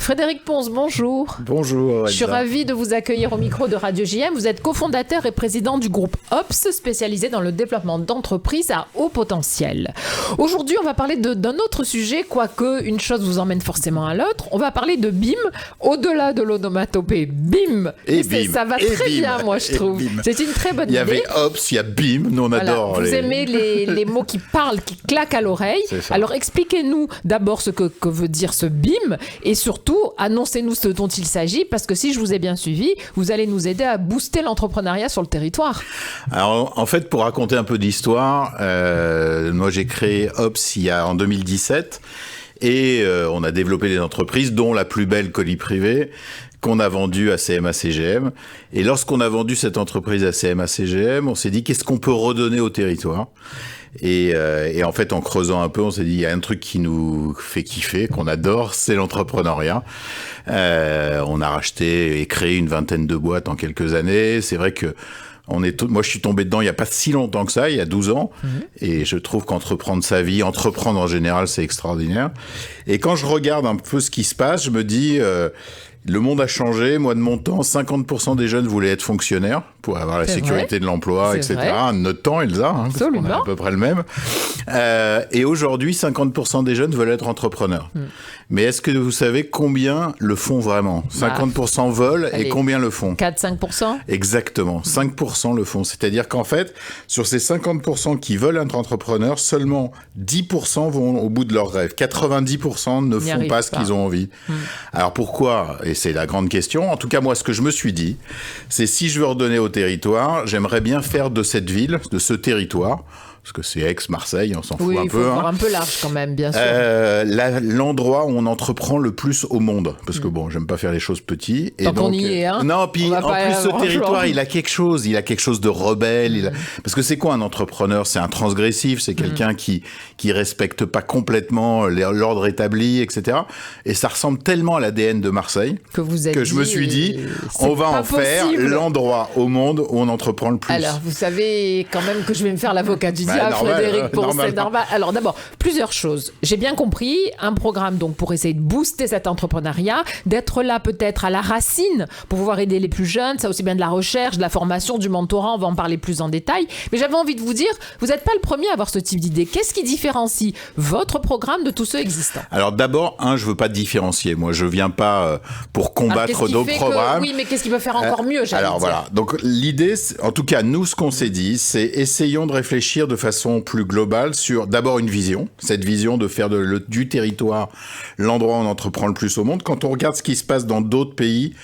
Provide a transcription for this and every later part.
Frédéric Ponce, bonjour. Bonjour. Elsa. Je suis ravie de vous accueillir au micro de Radio JM. Vous êtes cofondateur et président du groupe OPS, spécialisé dans le développement d'entreprises à haut potentiel. Aujourd'hui, on va parler d'un autre sujet, quoique une chose vous emmène forcément à l'autre. On va parler de BIM, au-delà de l'onomatopée. BIM. Et BIM. Ça va très bien, moi, je trouve. C'est une très bonne idée. Il y avait OPS, il y a BIM. Nous, on adore. Vous aimez les mots qui parlent, qui claquent à l'oreille. Alors, expliquez-nous d'abord ce que veut dire ce BIM et surtout, annoncez-nous ce dont il s'agit parce que si je vous ai bien suivi, vous allez nous aider à booster l'entrepreneuriat sur le territoire. Alors, en fait, pour raconter un peu d'histoire, moi, j'ai créé OPS en 2017 et on a développé des entreprises, dont la plus belle Colis Privé, qu'on a vendue à CMA-CGM. Et lorsqu'on a vendu cette entreprise à CMA-CGM, on s'est dit qu'est-ce qu'on peut redonner au territoire ? Et en fait, en creusant un peu, on s'est dit, il y a un truc qui nous fait kiffer, qu'on adore, c'est l'entrepreneuriat. On a racheté et créé une vingtaine de boîtes en quelques années. C'est vrai que moi, je suis tombé dedans il n'y a pas si longtemps que ça, il y a 12 ans. Et je trouve qu'entreprendre sa vie, entreprendre en général, c'est extraordinaire. Et quand je regarde un peu ce qui se passe, je me dis... le monde a changé. Moi, de mon temps, 50% des jeunes voulaient être fonctionnaires pour avoir la sécurité de l'emploi, etc. Notre temps, Elsa, parce qu'on a à peu près le même. Et aujourd'hui, 50% des jeunes veulent être entrepreneurs. Mais est-ce que vous savez combien le font vraiment ? 50% veulent et combien le font ? 4-5% ? Exactement. 5% le font. C'est-à-dire qu'en fait, sur ces 50% qui veulent être entrepreneurs, seulement 10% vont au bout de leur rêve. 90% ne font pas ce qu'ils ont envie. Alors pourquoi ? Et c'est la grande question. En tout cas, moi, ce que je me suis dit, c'est si je veux redonner au territoire, j'aimerais bien faire de cette ville, de ce territoire, parce que c'est Aix-Marseille, on s'en fout un peu. Oui, il faut voir un peu large quand même, bien sûr. L'endroit où on entreprend le plus au monde. Parce que bon, j'aime pas faire les choses petits. Tant qu'on y est, hein. Non, puis en plus, ce territoire, il a quelque chose de rebelle. Parce que c'est quoi un entrepreneur ? C'est un transgressif, c'est quelqu'un qui respecte pas complètement l'ordre établi, etc. Et ça ressemble tellement à l'ADN de Marseille que je me suis dit, on va en faire l'endroit au monde où on entreprend le plus. Alors, vous savez quand même que je vais me faire l'avocat du diable, Frédéric Ponce, c'est normal. Alors d'abord, plusieurs choses. J'ai bien compris, un programme donc pour essayer de booster cet entrepreneuriat, d'être là peut-être à la racine pour pouvoir aider les plus jeunes, ça aussi bien de la recherche, de la formation, du mentorat, on va en parler plus en détail. Mais j'avais envie de vous dire, vous n'êtes pas le premier à avoir ce type d'idée. Qu'est-ce qui différencie votre programme de tous ceux existants ? Alors d'abord, je veux pas différencier. Moi, je viens pas pour combattre nos programmes. Oui, mais qu'est-ce qu'il peut faire encore mieux, Alors voilà. Donc l'idée, en tout cas, nous, ce qu'on s'est dit, c'est essayons de réfléchir de façon plus globale sur d'abord une vision. Cette vision de faire du territoire l'endroit où on entreprend le plus au monde. Quand on regarde ce qui se passe dans d'autres pays,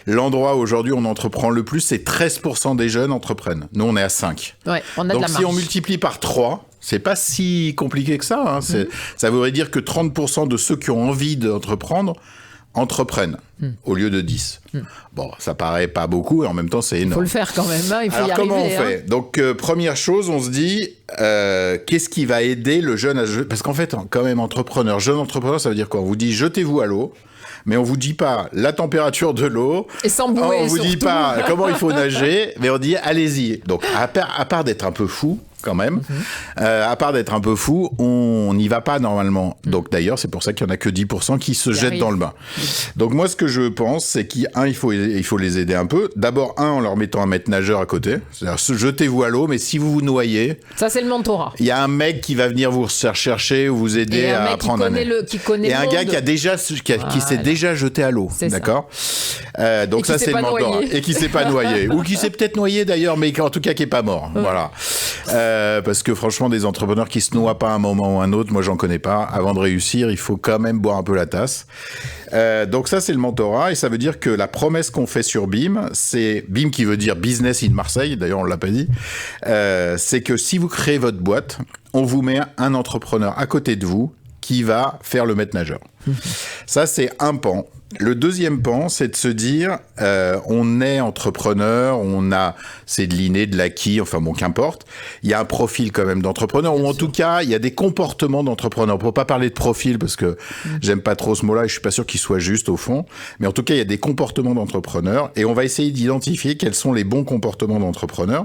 l'endroit où aujourd'hui on entreprend le plus, c'est 13% des jeunes entreprennent. Nous, on est à 5. Ouais, on a donc de la marge. Si on multiplie par 3... c'est pas si compliqué que ça. Hein. Ça voudrait dire que 30% de ceux qui ont envie d'entreprendre entreprennent au lieu de 10. Bon, ça paraît pas beaucoup et en même temps, c'est énorme. Il faut le faire quand même, hein. Il faut Alors, y arriver. comment on fait ? Donc, première chose, on se dit, qu'est-ce qui va aider le jeune à... Parce qu'en fait, quand même, jeune entrepreneur, ça veut dire quoi ? On vous dit, jetez-vous à l'eau. Mais on vous dit pas la température de l'eau. Et sans bouée, on vous dit pas comment il faut nager, mais on dit allez-y. Donc à part d'être un peu fou, quand même, à part d'être un peu fou, on n'y va pas normalement. Donc d'ailleurs, c'est pour ça qu'il y en a que 10% qui se jettent dans le bain. Donc moi, ce que je pense, c'est qu'il faut les aider un peu. D'abord, en leur mettant un maître nageur à côté. C'est-à-dire, jetez-vous à l'eau, mais si vous vous noyez... Ça, c'est le mentorat. Il y a un mec qui va venir vous chercher ou vous aider à apprendre à nager. Et un gars qui s'est déjà jeté à l'eau. D'accord ? Donc ça, c'est le mentorat. Et qui s'est pas noyé. Ou qui s'est peut-être noyé d'ailleurs, mais en tout cas qui est pas mort. Voilà. Parce que franchement, des entrepreneurs qui se noient pas à un moment ou un autre, moi j'en connais pas. Avant de réussir, il faut quand même boire un peu la tasse. Donc ça, c'est le mentorat, et ça veut dire que la promesse qu'on fait sur BIM, c'est BIM qui veut dire Business in Marseille. D'ailleurs, on l'a pas dit. C'est que si vous créez votre boîte, on vous met un entrepreneur à côté de vous qui va faire le maître nageur. Ça, c'est un pan. Le deuxième pan, c'est de se dire, on est entrepreneur, c'est de l'inné, de l'acquis, enfin bon, qu'importe. Il y a un profil quand même d'entrepreneur, ou en tout cas, il y a des comportements d'entrepreneur. Pour pas parler de profil, parce que j'aime pas trop ce mot-là, et je suis pas sûr qu'il soit juste au fond. Mais en tout cas, il y a des comportements d'entrepreneur, et on va essayer d'identifier quels sont les bons comportements d'entrepreneur,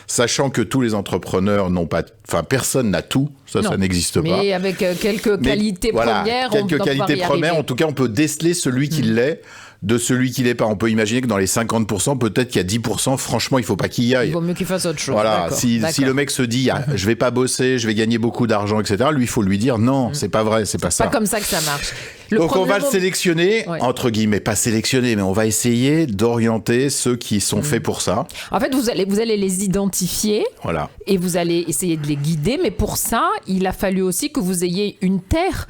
sachant que tous les entrepreneurs n'ont pas, enfin, personne n'a tout. Ça n'existe pas. Mais avec quelques qualités premières, quelques qualités premières, en tout cas, on peut déceler celui celui qui l'est, de celui qui l'est pas. On peut imaginer que dans les 50%, peut-être qu'il y a 10%, franchement, il faut pas qu'il y aille. Il vaut mieux qu'il fasse autre chose. Voilà, si le mec se dit, je vais pas bosser, je vais gagner beaucoup d'argent, etc., lui, il faut lui dire, non, c'est pas vrai, c'est pas ça. C'est pas comme ça que ça marche. Donc on va le sélectionner, entre guillemets, pas sélectionner, mais on va essayer d'orienter ceux qui sont faits pour ça. En fait, vous allez les identifier, voilà, et vous allez essayer de les guider, mais pour ça, il a fallu aussi que vous ayez une terre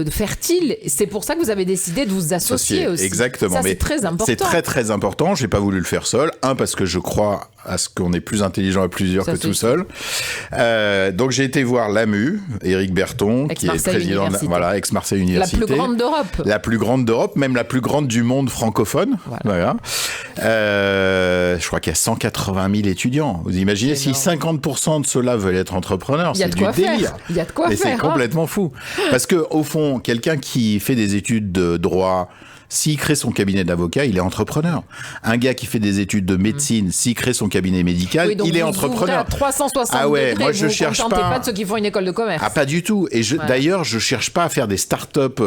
fertile. C'est pour ça que vous avez décidé de vous associer aussi. Exactement. Ça, c'est très important. C'est très très important. J'ai pas voulu le faire seul. Parce que je crois à ce qu'on est plus intelligent à plusieurs que tout seul. Donc j'ai été voir l'AMU, Éric Berton, qui est président, ex-Marseille Université. La plus grande d'Europe. La plus grande d'Europe, même la plus grande du monde francophone. Voilà. Je crois qu'il y a 180 000 étudiants. Vous imaginez si 50% de ceux-là veulent être entrepreneurs, c'est du délire. Il y a de quoi faire. Et c'est complètement fou. Parce que au fond, quelqu'un qui fait des études de droit, s'il crée son cabinet d'avocat, il est entrepreneur. Un gars qui fait des études de médecine, s'il crée son cabinet médical, il est entrepreneur. À 360 degrés, moi je cherche pas de ceux qui font une école de commerce. Pas du tout. Et d'ailleurs, je cherche pas à faire des startups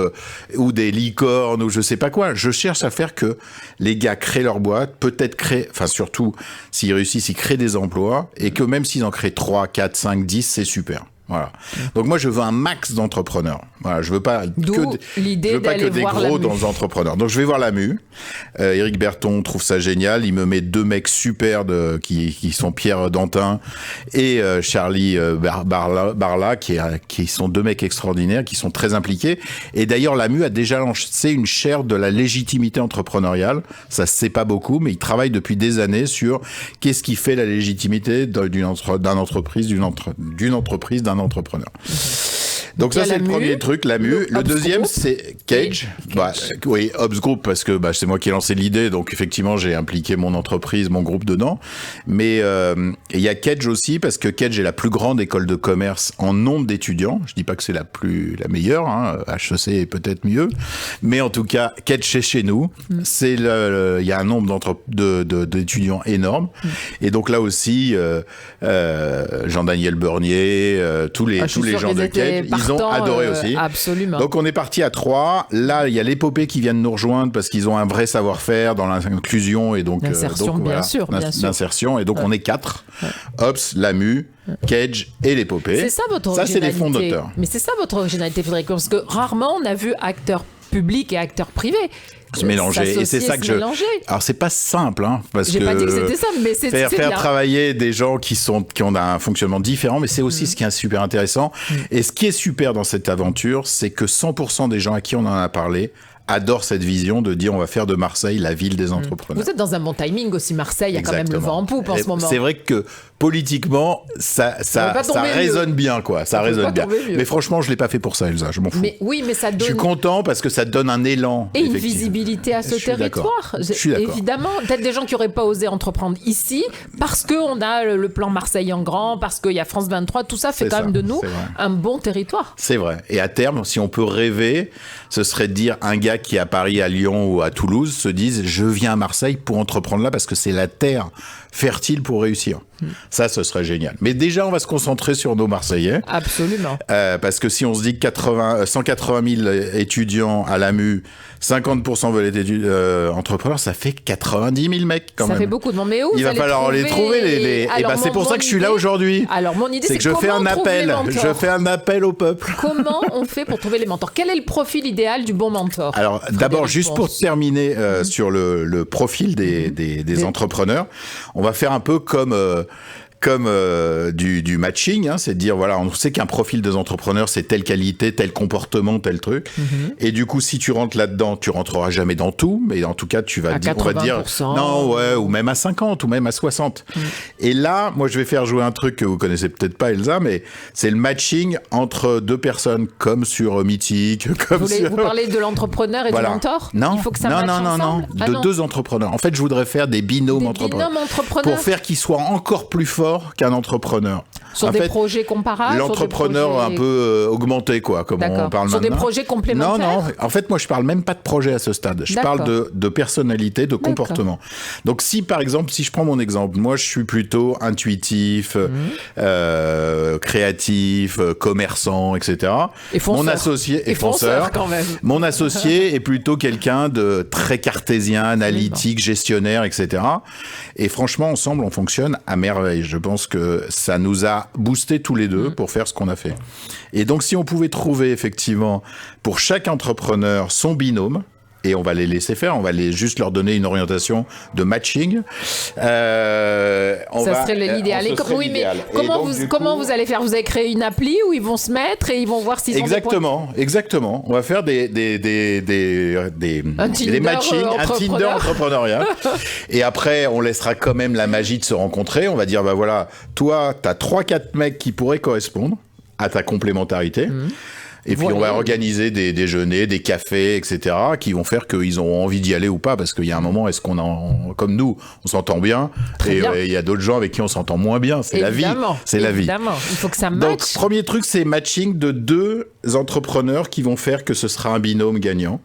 ou des licornes ou je sais pas quoi. Je cherche à faire que les gars créent leur boîte, surtout s'ils réussissent, ils créent des emplois et que même s'ils en créent 3, 4, 5, 10, c'est super. Voilà. Donc moi je veux un max d'entrepreneurs. Voilà, je veux pas que des gros dans les entrepreneurs. Donc je vais voir l'AMU. Éric Berton trouve ça génial. Il me met 2 mecs super qui sont Pierre Dantin et Charlie Barla, qui sont 2 mecs extraordinaires, qui sont très impliqués. Et d'ailleurs l'AMU a déjà lancé une chaire de la légitimité entrepreneuriale. Ça se sait pas beaucoup, mais il travaille depuis des années sur qu'est-ce qui fait la légitimité d'une entreprise, d'un entrepreneur. Donc ça, c'est le premier truc, l'AMU. Le deuxième, c'est Cage. Hobbs Group, parce que c'est moi qui ai lancé l'idée, donc effectivement, j'ai impliqué mon entreprise, mon groupe dedans. Mais il y a Cage aussi, parce que Cage est la plus grande école de commerce en nombre d'étudiants. Je dis pas que c'est la meilleure, HEC est peut-être mieux. Mais en tout cas, Cage, c'est chez nous. Il y a un nombre d'étudiants énorme. Et donc là aussi, Jean-Daniel Bernier, tous les gens de Cage, ils ont adoré aussi. Absolument. Donc on est parti à 3. Là, il y a l'épopée qui viennent nous rejoindre parce qu'ils ont un vrai savoir-faire dans l'inclusion et donc l'insertion, bien sûr. L'insertion. Et donc on est 4. Hobbs, l'AMU, Cage et l'épopée. C'est ça votre originalité. Ça, c'est les fondateurs. Mais c'est ça votre originalité, Frédéric, parce que rarement on a vu acteurs publics et acteurs privés se mélanger. Et c'est ça que Alors c'est pas simple, parce J'ai que pas dit que c'était simple, mais c'est faire travailler des gens qui ont un fonctionnement différent, mais c'est aussi ce qui est super intéressant. Et ce qui est super dans cette aventure, c'est que 100% des gens à qui on en a parlé adore cette vision de dire on va faire de Marseille la ville des entrepreneurs. Vous êtes dans un bon timing aussi. Marseille a quand même le vent en poupe en ce moment. C'est vrai que politiquement, ça résonne bien, quoi. Ça résonne bien. Mais franchement, je l'ai pas fait pour ça, Elsa. Je m'en fous. Mais oui, mais ça donne. Je suis content parce que ça donne un élan. Et une visibilité à ce territoire. Je suis d'accord. Évidemment, peut-être des gens qui n'auraient pas osé entreprendre ici parce qu'on a le plan Marseille en grand, parce qu'il y a France 23. Tout ça fait quand même de nous un bon territoire. C'est vrai. Et à terme, si on peut rêver, ce serait de dire un gars qui est à Paris, à Lyon ou à Toulouse se disent je viens à Marseille pour entreprendre là parce que c'est la terre fertile pour réussir. Ça, ce serait génial. Mais déjà, on va se concentrer sur nos Marseillais. Absolument. Parce que si on se dit que 180 000 étudiants à l'AMU, 50% veulent être entrepreneurs, ça fait 90 000 mecs quand même. Ça fait beaucoup de monde. Mais où il va falloir les trouver. Et c'est pour ça que je suis là aujourd'hui. Alors, mon idée, c'est que je fais un appel. Je fais un appel au peuple. Comment on fait pour trouver les mentors? Quel est le profil idéal du bon mentor? Alors, d'abord, juste pour terminer sur le profil des entrepreneurs, on va faire un peu comme du matching, c'est de dire voilà, on sait qu'un profil des entrepreneurs c'est telle qualité, tel comportement, tel truc, et du coup si tu rentres là-dedans, tu rentreras jamais dans tout, mais en tout cas tu vas dire, on va dire non, ou même à 50 ou même à 60. Et là, moi je vais faire jouer un truc que vous connaissez peut-être pas, Elsa, mais c'est le matching entre deux personnes comme sur Mythique, comme vous parlez de l'entrepreneur et du mentor? Non, il faut que ça matche ensemble. Deux entrepreneurs. En fait, je voudrais faire des binômes entrepreneurs pour faire qu'ils soient encore plus forts qu'un entrepreneur. Sur des projets comparables? L'entrepreneur un peu augmenté, quoi, comme on parle sur maintenant. Des projets complémentaires? Non. En fait, moi, je parle même pas de projet à ce stade. Je parle de personnalité, de comportement. Donc, si, par exemple, si je prends mon exemple, moi, je suis plutôt intuitif, créatif, commerçant, etc. Et fonceur. Mon associé est fonceur, quand même. Mon associé est plutôt quelqu'un de très cartésien, analytique, gestionnaire, etc. Et franchement, ensemble, on fonctionne à merveille. Je pense que ça nous a boosté tous les deux pour faire ce qu'on a fait. Et donc, si on pouvait trouver effectivement pour chaque entrepreneur son binôme, et on va les laisser faire, on va juste leur donner une orientation de matching. Ça serait l'idéal. Comment vous allez faire? Vous allez créer une appli où ils vont se mettre et ils vont voir s'ils ont des points. Exactement. On va faire des matchings, un Tinder entrepreneuriat. Et après, on laissera quand même la magie de se rencontrer. On va dire, bah voilà, toi, t'as 3-4 mecs qui pourraient correspondre à ta complémentarité. Et puis, on va organiser des déjeuners, des cafés, etc., qui vont faire qu'ils auront envie d'y aller ou pas, parce qu'il y a un moment, comme nous, on s'entend bien, et il y a d'autres gens avec qui on s'entend moins bien. C'est la vie. C'est la vie. Évidemment, il faut que ça matche. Donc, premier truc, c'est matching de 2 entrepreneurs qui vont faire que ce sera un binôme gagnant.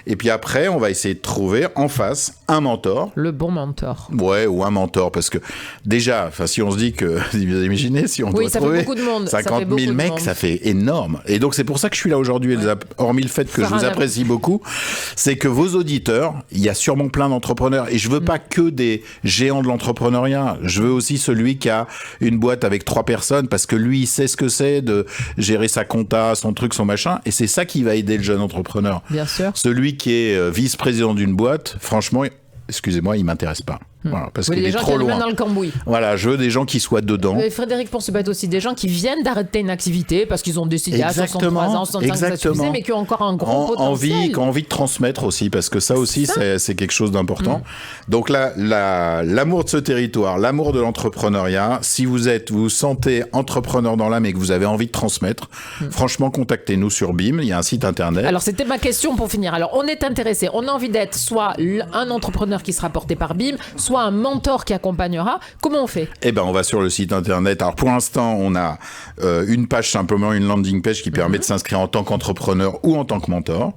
Et puis après, on va essayer de trouver en face un mentor. Le bon mentor. Ouais, ou un mentor, parce que déjà, si on se dit que, vous imaginez, si on doit trouver 50 000 mecs, ça fait énorme. Et donc, c'est pour ça que je suis là aujourd'hui, Elsa, hormis le fait que je vous apprécie beaucoup, c'est que vos auditeurs, il y a sûrement plein d'entrepreneurs, et je veux pas que des géants de l'entrepreneuriat, je veux aussi celui qui a une boîte avec 3 personnes, parce que lui, il sait ce que c'est de gérer sa compta, son truc, son machin, et c'est ça qui va aider le jeune entrepreneur. Bien sûr. Celui qui est vice-président d'une boîte, franchement, excusez-moi, il m'intéresse pas. Voilà, parce qu'il est trop loin. Dans le cambouis. Voilà, je veux des gens qui soient dedans. Frédéric Pons, c'est peut-être aussi des gens qui viennent d'arrêter une activité parce qu'ils ont décidé à 63 ans, 65 ans, ça suffisait, mais qui ont encore un gros potentiel. Qui ont envie de transmettre aussi, parce que ça aussi, c'est quelque chose d'important. Donc là, l'amour de ce territoire, l'amour de l'entrepreneuriat, si vous sentez entrepreneur dans l'âme et que vous avez envie de transmettre, franchement, contactez-nous sur BIM, il y a un site internet. Alors, c'était ma question pour finir. Alors, on est intéressé, on a envie d'être soit un entrepreneur qui sera porté par BIM, soit un mentor qui accompagnera. Comment on fait? Eh ben, on va sur le site internet. Alors, pour l'instant, on a une page, simplement une landing page qui permet de s'inscrire en tant qu'entrepreneur ou en tant que mentor.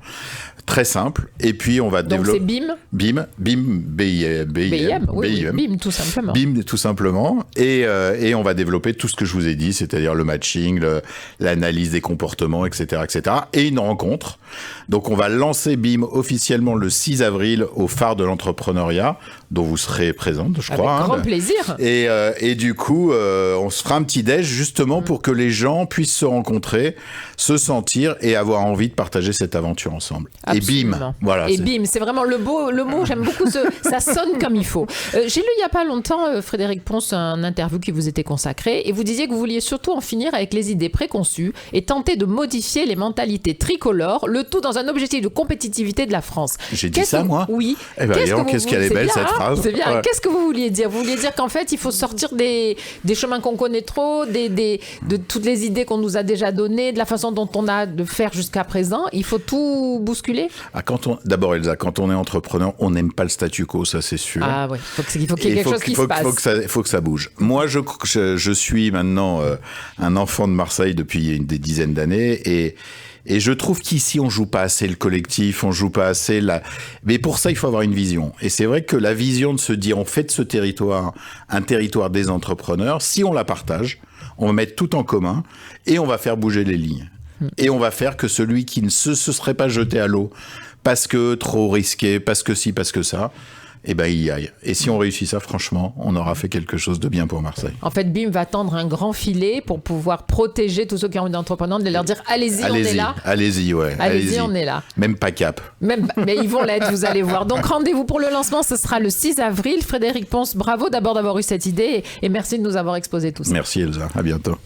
Très simple. Et puis, on va développer... Donc, c'est BIM? BIM, tout simplement. BIM, tout simplement. Et on va développer tout ce que je vous ai dit, c'est-à-dire le matching, l'analyse des comportements, etc., etc. Et une rencontre. Donc, on va lancer BIM officiellement le 6 avril au Phare de l'entrepreneuriat, dont vous serez présente, je crois. Avec grand plaisir. Et du coup, on se fera un petit déj, justement, pour que les gens puissent se rencontrer, se sentir et avoir envie de partager cette aventure ensemble. Absolument. Et BIM, voilà. Et BIM, c'est vraiment le mot, j'aime beaucoup, ça sonne comme il faut. J'ai lu il n'y a pas longtemps, Frédéric Pons, un interview qui vous était consacré, et vous disiez que vous vouliez surtout en finir avec les idées préconçues et tenter de modifier les mentalités tricolores, le tout dans un objectif de compétitivité de la France. J'ai dit ça, moi? Oui. Eh ben, qu'est-ce qu'elle est belle, cette phrase. C'est bien. Ouais. Qu'est-ce que vous vouliez dire? Vous vouliez dire qu'en fait, il faut sortir des chemins qu'on connaît trop, de toutes les idées qu'on nous a déjà données, de la façon dont on a de faire jusqu'à présent. Il faut tout bousculer? D'abord, Elsa, quand on est entrepreneur, on n'aime pas le statu quo, ça c'est sûr. Ah oui, il faut qu'il y ait quelque chose qui se passe. Il faut que ça bouge. Moi, je suis maintenant un enfant de Marseille depuis des dizaines d'années et je trouve qu'ici, on joue pas assez le collectif, on joue pas assez mais pour ça, il faut avoir une vision. Et c'est vrai que la vision de se dire, on fait de ce territoire un territoire des entrepreneurs, si on la partage, on va mettre tout en commun et on va faire bouger les lignes. Et on va faire que celui qui ne se serait pas jeté à l'eau parce que trop risqué, parce que ci, parce que ça, eh ben, il y aille. Et si on réussit ça, franchement, on aura fait quelque chose de bien pour Marseille. En fait, BIM va tendre un grand filet pour pouvoir protéger tous ceux qui ont envie d'entreprendre, de leur dire allez-y, on est là. Allez-y, ouais. Allez-y, on est là. Même pas cap. Mais ils vont l'être, vous allez voir. Donc, rendez-vous pour le lancement, ce sera le 6 avril. Frédéric Pons, bravo d'abord d'avoir eu cette idée et merci de nous avoir exposé tout ça. Merci Elsa, à bientôt.